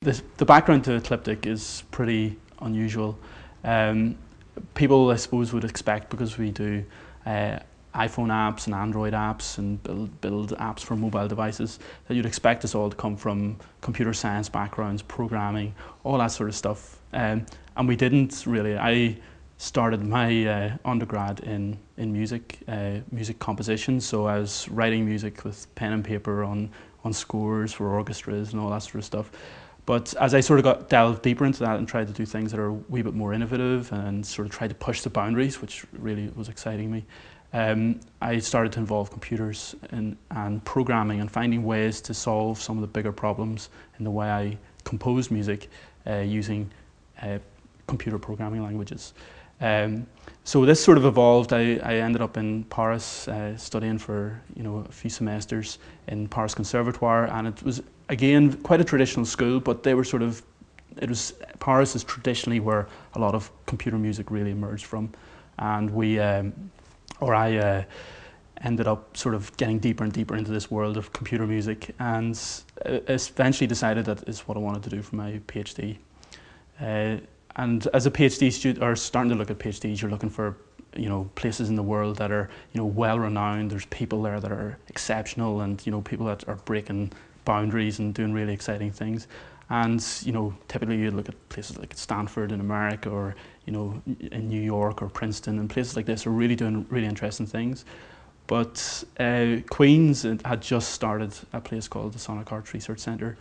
The background to Ecliptic is pretty unusual. People, I suppose, would expect, because we do iPhone apps and Android apps and build apps for mobile devices, that you'd expect us all to come from computer science backgrounds, programming, all that sort of stuff. And we didn't really. I started my undergrad in music, music composition, so I was writing music with pen and paper on scores for orchestras and all that sort of stuff. But as I sort of delved deeper into that and tried to do things that are a wee bit more innovative and sort of tried to push the boundaries, which really was exciting me, I started to involve computers and programming and finding ways to solve some of the bigger problems in the way I compose music using computer programming languages. So this sort of evolved. I ended up in Paris studying for a few semesters in Paris Conservatoire, and it was again quite a traditional school, but they were Paris is traditionally where a lot of computer music really emerged from, and I ended up sort of getting deeper and deeper into this world of computer music, and eventually decided that is what I wanted to do for my PhD. And as a PhD student, or starting to look at PhDs, you're looking for places in the world that are well renowned. There's people there that are exceptional, and people that are breaking boundaries and doing really exciting things. And typically you look at places like Stanford in America, or in New York or Princeton, and places like this are really doing really interesting things. But Queen's had just started a place called the Sonic Arts Research Centre.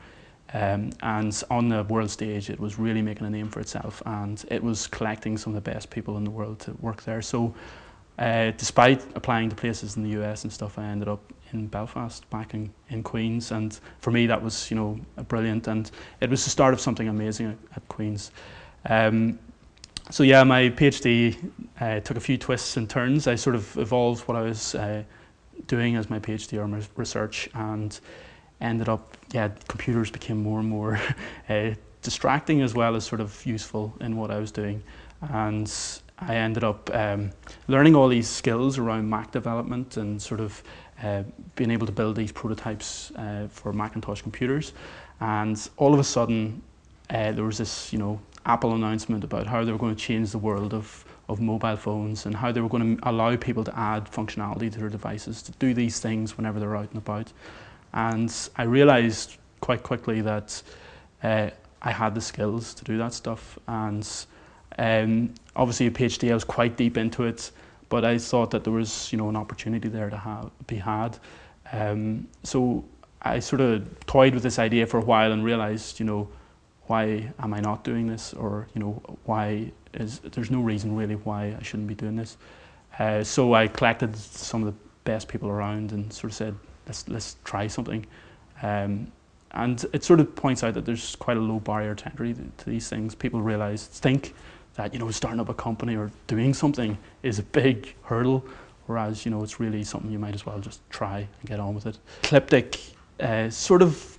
And on the world stage, it was really making a name for itself, and it was collecting some of the best people in the world to work there. So despite applying to places in the US and stuff, I ended up in Belfast, back in Queen's, and for me that was brilliant, and it was the start of something amazing at Queen's. So yeah, my PhD took a few twists and turns. I sort of evolved what I was doing as my PhD or my research, and ended up, computers became more and more distracting as well as sort of useful in what I was doing. And I ended up learning all these skills around Mac development and sort of being able to build these prototypes for Macintosh computers. And all of a sudden, there was this, Apple announcement about how they were going to change the world of mobile phones, and how they were going to allow people to add functionality to their devices to do these things whenever they're out and about. And I realized quite quickly that I had the skills to do that stuff, and obviously a PhD, I was quite deep into it, but I thought that there was an opportunity there to be had. So I sort of toyed with this idea for a while and realized, why am I not doing this, or there's no reason really why I shouldn't be doing this. So I collected some of the best people around and sort of said, let's try something. And it sort of points out that there's quite a low barrier to entry to these things. People think that starting up a company or doing something is a big hurdle, whereas it's really something you might as well just try and get on with it. Ecliptic sort of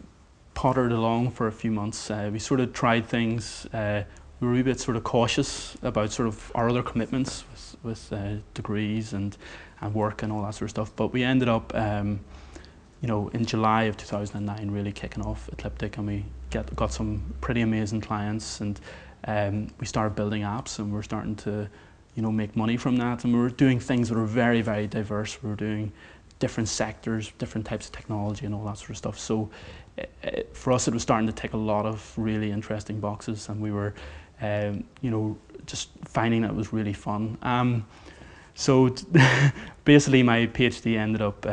pottered along for a few months. We sort of tried things. We were a bit sort of cautious about sort of our other commitments with degrees and work and all that sort of stuff. But we ended up in July of 2009 really kicking off Ecliptic, and we got some pretty amazing clients, and we started building apps, and we're starting to make money from that, and we were doing things that were very, very diverse. We were doing different sectors, different types of technology and all that sort of stuff. So for us it was starting to tick a lot of really interesting boxes, and we were just finding that it was really fun. So basically my PhD ended up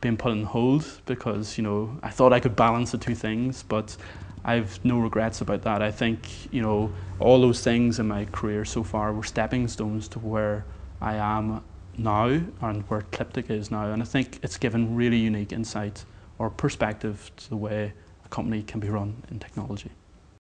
being put on hold because I thought I could balance the two things, but I've no regrets about that. I think all those things in my career so far were stepping stones to where I am now and where Ecliptic is now, and I think it's given really unique insight or perspective to the way a company can be run in technology.